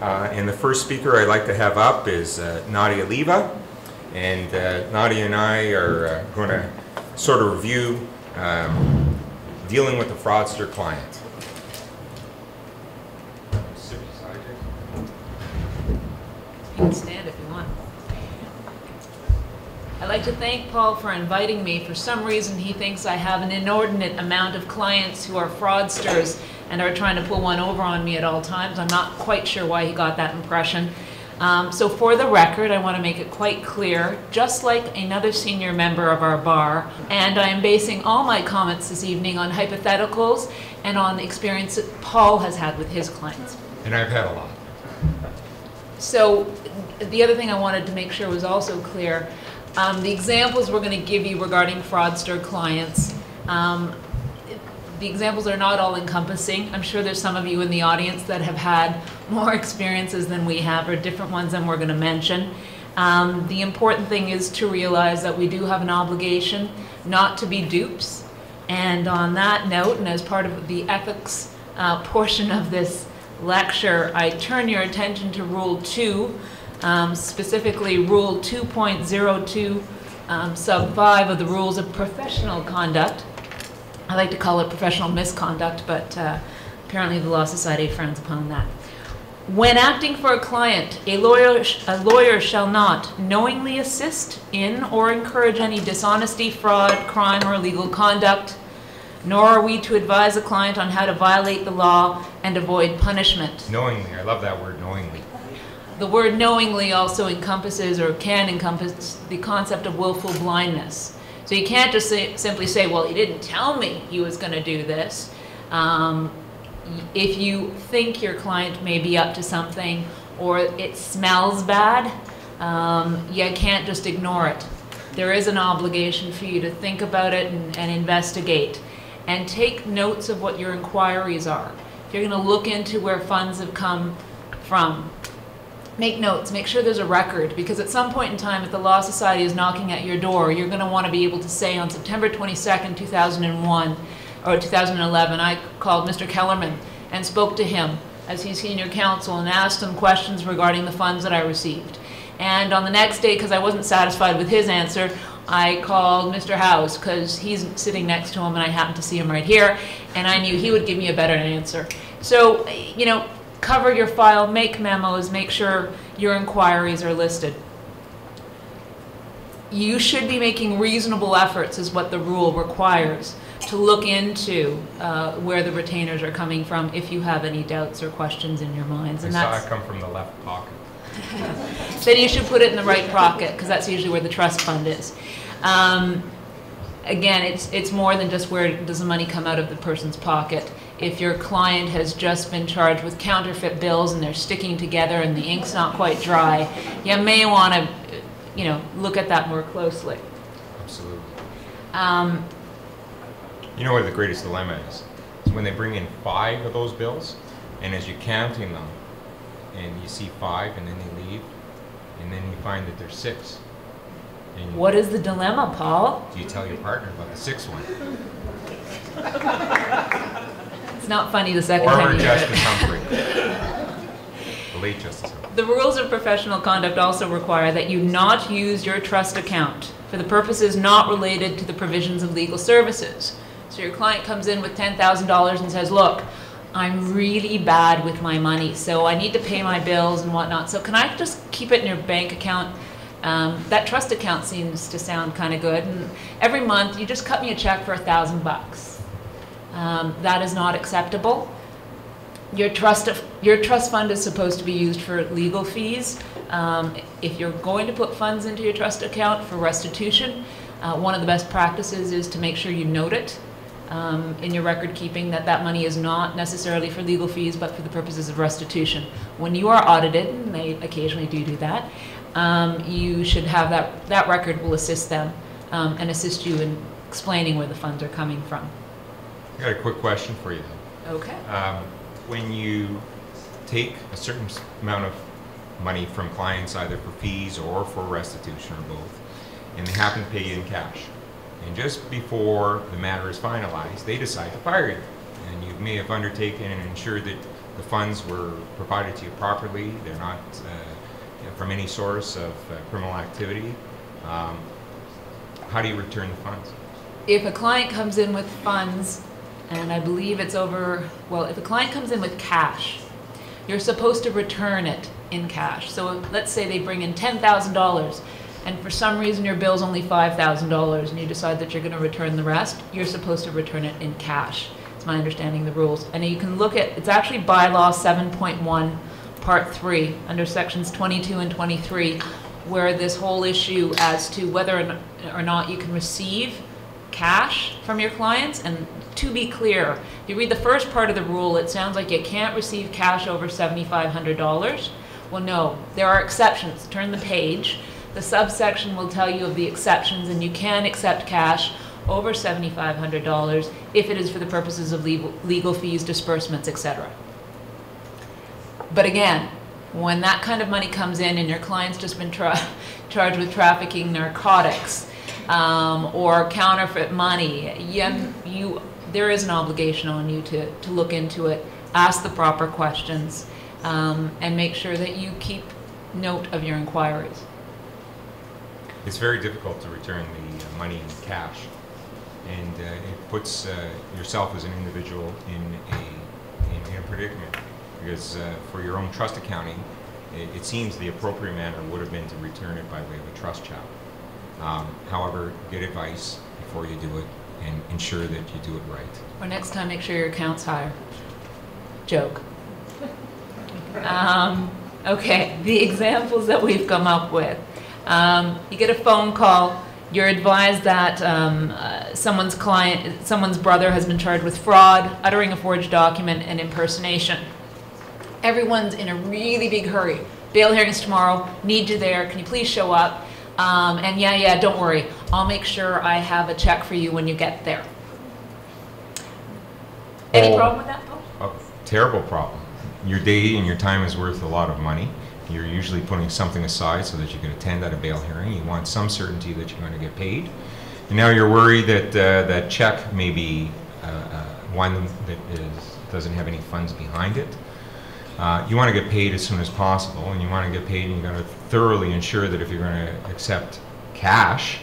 And the first speaker I'd like to have up is Nadia Liebe. And Nadia and I are going to sort of review dealing with the fraudster client. You can stand if you want. I'd like to thank Paul for inviting me. For some reason, he thinks I have an inordinate amount of clients who are fraudsters and are trying to pull one over on me at all times. I'm not quite sure why he got that impression. So for the record, I want to make it quite clear, just like another senior member of our bar, and I am basing all my comments this evening on hypotheticals and on the experience that Paul has had with his clients. And I've had a lot. So the other thing I wanted to make sure was also clear, the examples we're going to give you regarding fraudster clients, the examples are not all encompassing. I'm sure there's some of you in the audience that have had more experiences than we have, or different ones than we're going to mention. The important thing is to realize that we do have an obligation not to be dupes. And on that note, and as part of the ethics portion of this lecture, I turn your attention to Rule 2, specifically Rule 2.02 sub 5 of the Rules of Professional Conduct. I like to call it professional misconduct, but apparently the Law Society frowns upon that. When acting for a client, a lawyer shall not knowingly assist in or encourage any dishonesty, fraud, crime, or illegal conduct, nor are we to advise a client on how to violate the law and avoid punishment. Knowingly, I love that word, knowingly. The word knowingly also encompasses, or can encompass, the concept of willful blindness. So you can't just simply say, well, he didn't tell me he was going to do this. If you think your client may be up to something, or it smells bad, you can't just ignore it. There is an obligation for you to think about it and investigate. And take notes of what your inquiries are. If you're going to look into where funds have come from, make notes, make sure there's a record, because at some point in time, if the Law Society is knocking at your door, you're going to want to be able to say, on September 22nd, 2001, or 2011, I called Mr. Kellerman and spoke to him as his senior counsel and asked him questions regarding the funds that I received. And on the next day, because I wasn't satisfied with his answer, I called Mr. House, because he's sitting next to him and I happened to see him right here, and I knew he would give me a better answer. So, you know, cover your file, make memos, make sure your inquiries are listed. You should be making reasonable efforts, is what the rule requires, to look into where the retainers are coming from if you have any doubts or questions in your minds. And I saw it come from the left pocket. Then you should put it in the right pocket, because that's usually where the trust fund is. Again, it's more than just where does the money come out of the person's pocket. If your client has just been charged with counterfeit bills and they're sticking together and the ink's not quite dry, you may want to, you know, look at that more closely. Absolutely. You know what the greatest dilemma is? It's when they bring in 5 of those bills, and as you're counting them, and you see 5, and then they leave, and then you find that there's 6. And what is the dilemma, Paul? Do you tell your partner about the 6th one? It's not funny the second time you hear it. Justice Humphrey. The late Justice Humphrey. The rules of professional conduct also require that you not use your trust account for the purposes not related to the provisions of legal services. So your client comes in with $10,000 and says, look, I'm really bad with my money, so I need to pay my bills and whatnot. So can I just keep it in your bank account? That trust account seems to sound kind of good. And every month, you just cut me a check for $1,000. That is not acceptable. Your trust fund is supposed to be used for legal fees. If you're going to put funds into your trust account for restitution, one of the best practices is to make sure you note it in your record keeping that that money is not necessarily for legal fees but for the purposes of restitution. When you are audited, and they occasionally do that, you should have that record will assist them and assist you in explaining where the funds are coming from. I got a quick question for you. Okay. When you take a certain amount of money from clients, either for fees or for restitution or both, and they happen to pay you in cash, and just before the matter is finalized, they decide to fire you, and you may have undertaken and ensured that the funds were provided to you properly, they're not from any source of criminal activity, how do you return the funds? If a client comes in with funds, and I believe it's over, well, if a client comes in with cash, you're supposed to return it in cash. So let's say they bring in $10,000, and for some reason your bill's only $5,000, and you decide that you're going to return the rest, you're supposed to return it in cash. It's my understanding of the rules. And you can look at, it's actually bylaw 7.1, part 3, under sections 22 and 23, where this whole issue as to whether or not you can receive cash from your clients. And to be clear, if you read the first part of the rule, it sounds like you can't receive cash over $7,500. Well, no, there are exceptions. Turn the page. The subsection will tell you of the exceptions, and you can accept cash over $7,500 if it is for the purposes of legal fees, disbursements, etc. But again, when that kind of money comes in and your client's just been charged with trafficking narcotics or counterfeit money, there is an obligation on you to look into it, ask the proper questions, and make sure that you keep note of your inquiries. It's very difficult to return the money in cash, and it puts yourself as an individual in a predicament, because for your own trust accounting, it seems the appropriate manner would have been to return it by way of a trust check. However, get advice before you do it and ensure that you do it right. Or next time, make sure your account's higher. Joke. Okay, the examples that we've come up with. You get a phone call, you're advised that someone's brother has been charged with fraud, uttering a forged document, and impersonation. Everyone's in a really big hurry. Bail hearings tomorrow, need you there, can you please show up? And yeah, don't worry, I'll make sure I have a check for you when you get there. Any problem with that, Paul? A terrible problem. Your day and your time is worth a lot of money. You're usually putting something aside so that you can attend at a bail hearing. You want some certainty that you're going to get paid. And now you're worried that that check may be one that doesn't have any funds behind it. You want to get paid as soon as possible, and you want to get paid, and you're going to thoroughly ensure that if you're going to accept cash,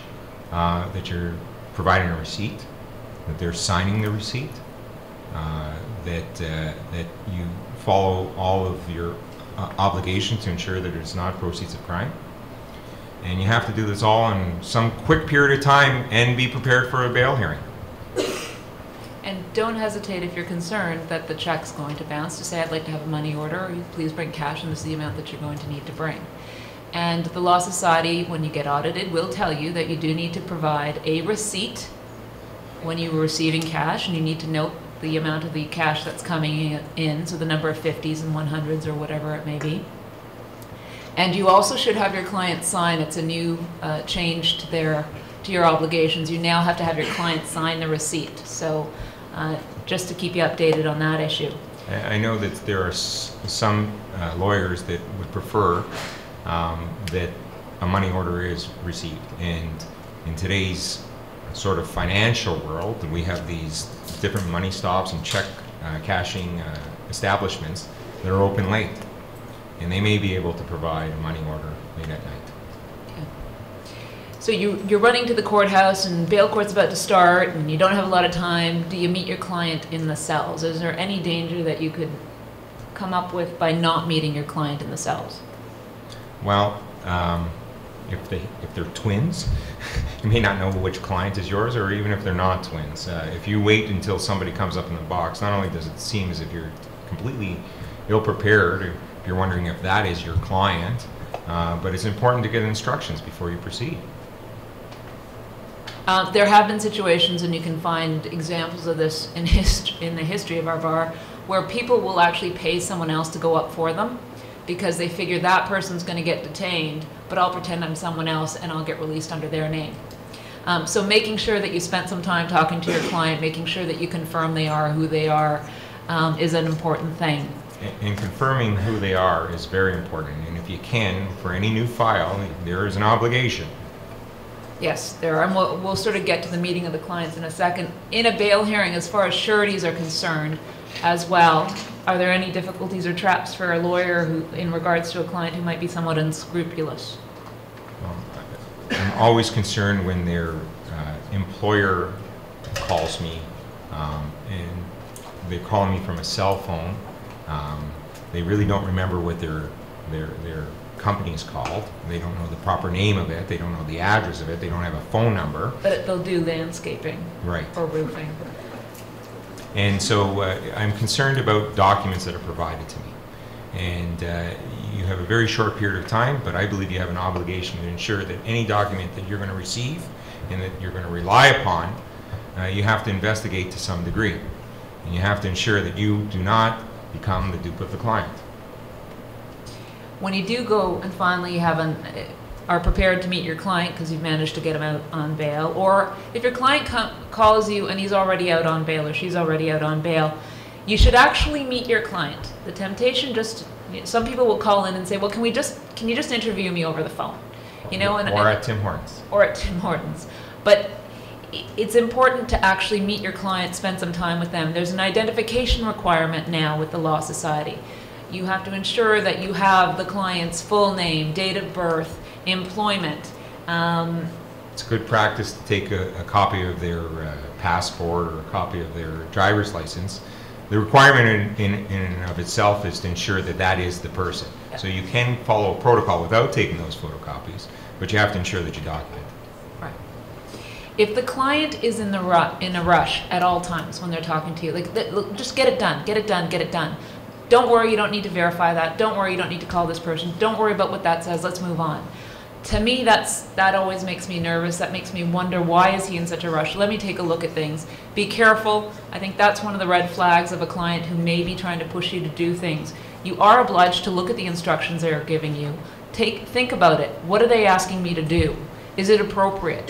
that you're providing a receipt, that they're signing the receipt, that you follow all of your obligations to ensure that it's not proceeds of crime. And you have to do this all in some quick period of time and be prepared for a bail hearing. And don't hesitate if you're concerned that the check's going to bounce to say, I'd like to have a money order, or please bring cash, and this is the amount that you're going to need to bring. And the Law Society, when you get audited, will tell you that you do need to provide a receipt when you were receiving cash, and you need to note the amount of the cash that's coming in, so the number of 50s and 100s or whatever it may be. And you also should have your client sign. It's a new change to your obligations. You now have to have your client sign the receipt. So just to keep you updated on that issue. I know that there are some lawyers that would prefer that a money order is received. And in today's sort of financial world, we have these different money stops and check cashing establishments that are open late. And they may be able to provide a money order late at night. Okay. So you're running to the courthouse, and bail court's about to start, and you don't have a lot of time. Do you meet your client in the cells? Is there any danger that you could come up with by not meeting your client in the cells? Well, if they're twins, you may not know which client is yours, or even if they're not twins. If you wait until somebody comes up in the box, not only does it seem as if you're completely ill-prepared, if you're wondering if that is your client, but it's important to get instructions before you proceed. There have been situations, and you can find examples of this in the history of our bar, where people will actually pay someone else to go up for them because they figure that person's going to get detained, but I'll pretend I'm someone else and I'll get released under their name. So making sure that you spent some time talking to your client, making sure that you confirm they are who they are, is an important thing. And confirming who they are is very important. And if you can, for any new file, there is an obligation. Yes, there are. And we'll sort of get to the meeting of the clients in a second. In a bail hearing, as far as sureties are concerned as well, Are there any difficulties or traps for a lawyer who, in regards to a client who might be somewhat unscrupulous? I'm always concerned when their employer calls me, and they call me from a cell phone. They really don't remember what their company is called. They don't know the proper name of it. They don't know the address of it. They don't have a phone number. But they'll do landscaping, right, or roofing. And so I'm concerned about documents that are provided to me. And you have a very short period of time, but I believe you have an obligation to ensure that any document that you're going to receive and that you're going to rely upon, you have to investigate to some degree. And you have to ensure that you do not become the dupe of the client. When you do go and finally are prepared to meet your client because you've managed to get him out on bail, or if your client calls you and he's already out on bail or she's already out on bail, you should actually meet your client. The temptation some people will call in and say, well, can you just interview me over the phone? You know, or at Tim Hortons. Or at Tim Hortons. But it's important to actually meet your client, spend some time with them. There's an identification requirement now with the Law Society. You have to ensure that you have the client's full name, date of birth, employment. It's good practice to take a copy of their passport or a copy of their driver's license. The requirement in and of itself is to ensure that that is the person. Yep. So you can follow a protocol without taking those photocopies, but you have to ensure that you document. Right. If the client is in a rush at all times when they're talking to you, look, just get it done, get it done, get it done. Don't worry, you don't need to verify that. Don't worry, you don't need to call this person. Don't worry about what that says. Let's move on. To me, that always makes me nervous. That makes me wonder, why is he in such a rush? Let me take a look at things. Be careful. I think that's one of the red flags of a client who may be trying to push you to do things. You are obliged to look at the instructions they are giving you. Think about it. What are they asking me to do? Is it appropriate?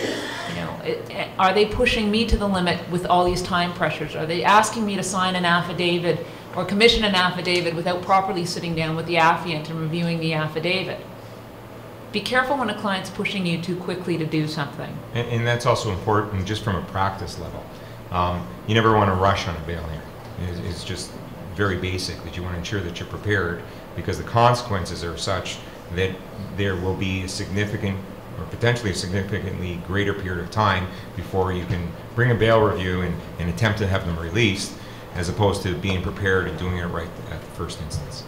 You know, are they pushing me to the limit with all these time pressures? Are they asking me to sign an affidavit or commission an affidavit without properly sitting down with the affiant and reviewing the affidavit? Be careful when a client's pushing you too quickly to do something. And that's also important just from a practice level. You never want to rush on a bail hearing. It's just very basic that you want to ensure that you're prepared, because the consequences are such that there will be a significant or potentially a significantly greater period of time before you can bring a bail review and attempt to have them released, as opposed to being prepared and doing it right at the first instance.